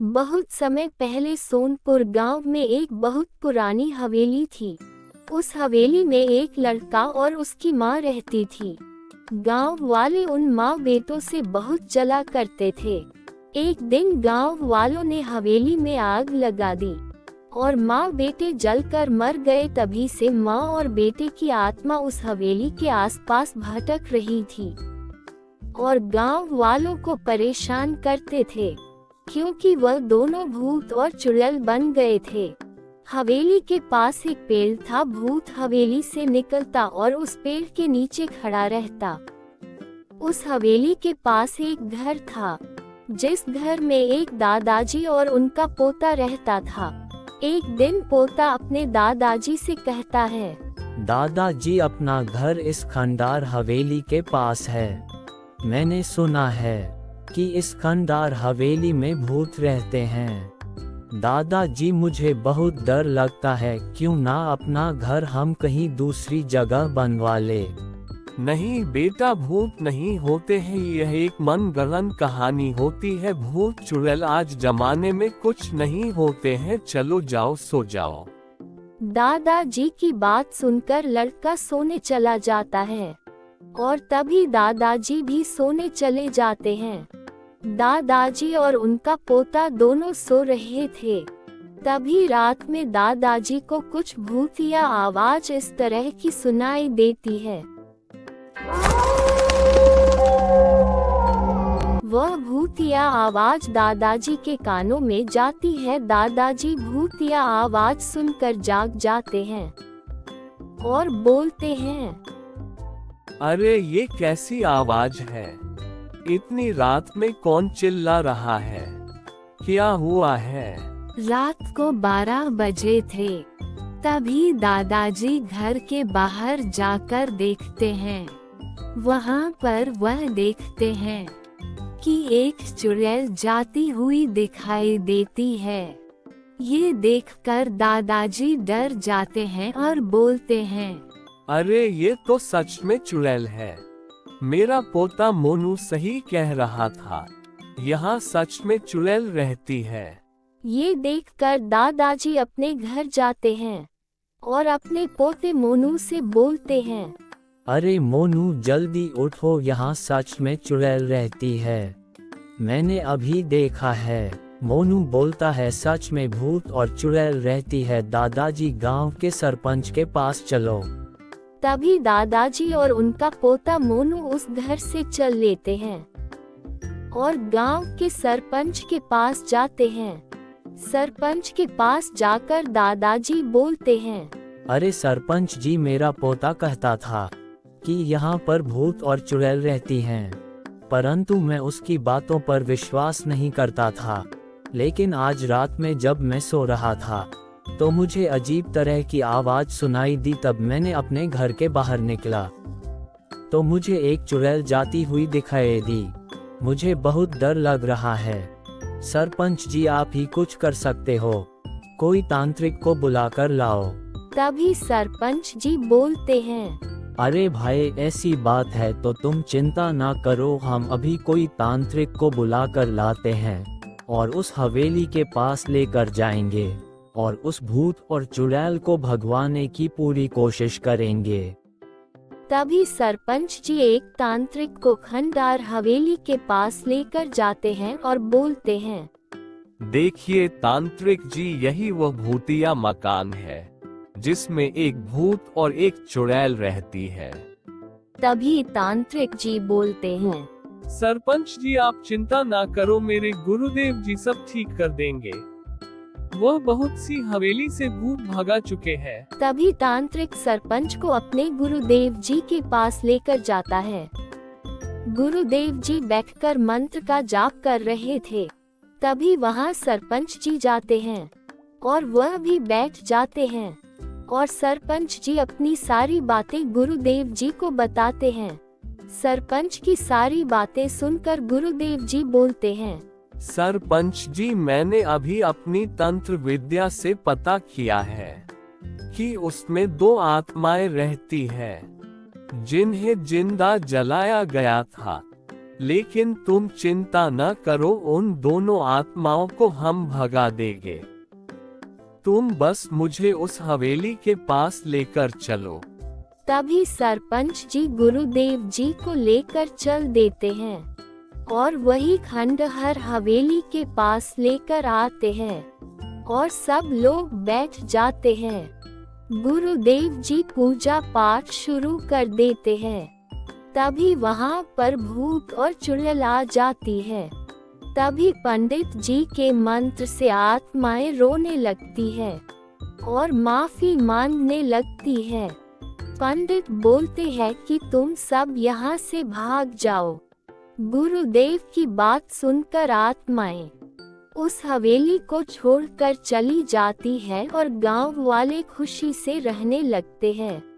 बहुत समय पहले सोनपुर गांव में एक बहुत पुरानी हवेली थी। उस हवेली में एक लड़का और उसकी माँ रहती थी। गांव वाले उन माँ बेटों से बहुत जला करते थे। एक दिन गांव वालों ने हवेली में आग लगा दी और माँ बेटे जलकर मर गए। तभी से माँ और बेटे की आत्मा उस हवेली के आसपास भटक रही थी और गांव वालों को परेशान करते थे, क्योंकि वह दोनों भूत और चुड़ैल बन गए थे। हवेली के पास एक पेड़ था। भूत हवेली से निकलता और उस पेड़ के नीचे खड़ा रहता। उस हवेली के पास एक घर था, जिस घर में एक दादाजी और उनका पोता रहता था। एक दिन पोता अपने दादाजी से कहता है, दादाजी, अपना घर इस खंडार हवेली के पास है। मैंने सुना है कि इस खंडार हवेली में भूत रहते हैं। दादाजी, मुझे बहुत डर लगता है, क्यों ना अपना घर हम कहीं दूसरी जगह बनवा ले। नहीं बेटा, भूत नहीं होते हैं, यह एक मनगढ़ंत कहानी होती है। भूत चुड़ैल आज जमाने में कुछ नहीं होते हैं, चलो जाओ सो जाओ। दादाजी की बात सुनकर लड़का सोने चला जाता है और तभी दादाजी भी सोने चले जाते हैं। दादाजी और उनका पोता दोनों सो रहे थे। तभी रात में दादाजी को कुछ भूतिया आवाज इस तरह की सुनाई देती है। वह भूतिया आवाज दादाजी के कानों में जाती है। दादाजी भूतिया आवाज सुनकर जाग जाते हैं और बोलते हैं, अरे ये कैसी आवाज है? इतनी रात में कौन चिल्ला रहा है? क्या हुआ है? रात को 12 बजे थे। तभी दादाजी घर के बाहर जाकर देखते हैं। वहाँ पर वह देखते हैं कि एक चुड़ैल जाती हुई दिखाई देती है। ये देखकर दादाजी डर जाते हैं और बोलते हैं, अरे ये तो सच में चुड़ैल है। मेरा पोता मोनू सही कह रहा था, यहाँ सच में चुड़ैल रहती है। ये देखकर दादाजी अपने घर जाते हैं और अपने पोते मोनू से बोलते हैं, अरे मोनू, जल्दी उठो, यहाँ सच में चुड़ैल रहती है। मैंने अभी देखा है। मोनू बोलता है, सच में भूत और चुड़ैल रहती है। दादाजी, गांव के सरपंच के पास चलो। तभी दादाजी और उनका पोता मोनू उस घर से चल लेते हैं और गांव के सरपंच के पास जाते हैं। सरपंच के पास जाकर दादाजी बोलते हैं, अरे सरपंच जी, मेरा पोता कहता था कि यहाँ पर भूत और चुड़ैल रहती हैं, परंतु मैं उसकी बातों पर विश्वास नहीं करता था। लेकिन आज रात में जब मैं सो रहा था तो मुझे अजीब तरह की आवाज सुनाई दी। तब मैंने अपने घर के बाहर निकला तो मुझे एक चुड़ैल जाती हुई दिखाई दी। मुझे बहुत डर लग रहा है। सरपंच जी, आप ही कुछ कर सकते हो, कोई तांत्रिक को बुलाकर लाओ। तभी सरपंच जी बोलते हैं, अरे भाई, ऐसी बात है तो तुम चिंता ना करो, हम अभी कोई तांत्रिक को बुलाकर लाते हैं और उस हवेली के पास लेकर जाएंगे और उस भूत और चुड़ैल को भगवाने की पूरी कोशिश करेंगे। तभी सरपंच जी एक तांत्रिक को खंडार हवेली के पास लेकर जाते हैं और बोलते हैं, देखिए तांत्रिक जी, यही वह भूतिया मकान है जिसमें एक भूत और एक चुड़ैल रहती है। तभी तांत्रिक जी बोलते हैं, सरपंच जी, आप चिंता ना करो, मेरे गुरुदेव जी सब ठीक कर देंगे। वह बहुत सी हवेली से भूत भगा चुके हैं। तभी तांत्रिक सरपंच को अपने गुरुदेव जी के पास लेकर जाता है। गुरुदेव जी बैठकर मंत्र का जाप कर रहे थे। तभी वहां सरपंच जी जाते हैं और वह भी बैठ जाते हैं और सरपंच जी अपनी सारी बातें गुरुदेव जी को बताते हैं। सरपंच की सारी बातें सुनकर गुरुदेव जी बोलते हैं, सरपंच जी, मैंने अभी अपनी तंत्र विद्या से पता किया है कि उसमें 2 आत्माएं रहती हैं, जिन्हें जिंदा जलाया गया था लेकिन तुम चिंता न करो, उन दोनों आत्माओं को हम भगा देंगे। तुम बस मुझे उस हवेली के पास लेकर चलो। तभी सरपंच जी गुरुदेव जी को लेकर चल देते हैं और वही खंडहर हवेली के पास लेकर आते हैं और सब लोग बैठ जाते हैं। गुरुदेव जी पूजा पाठ शुरू कर देते हैं। तभी वहाँ पर भूत और चुड़ैल आ जाती है। तभी पंडित जी के मंत्र से आत्माएं रोने लगती है और माफी मांगने लगती है। पंडित बोलते हैं कि तुम सब यहाँ से भाग जाओ। गुरुदेव की बात सुनकर आत्माएं उस हवेली को छोड़कर चली जाती है और गांव वाले खुशी से रहने लगते हैं।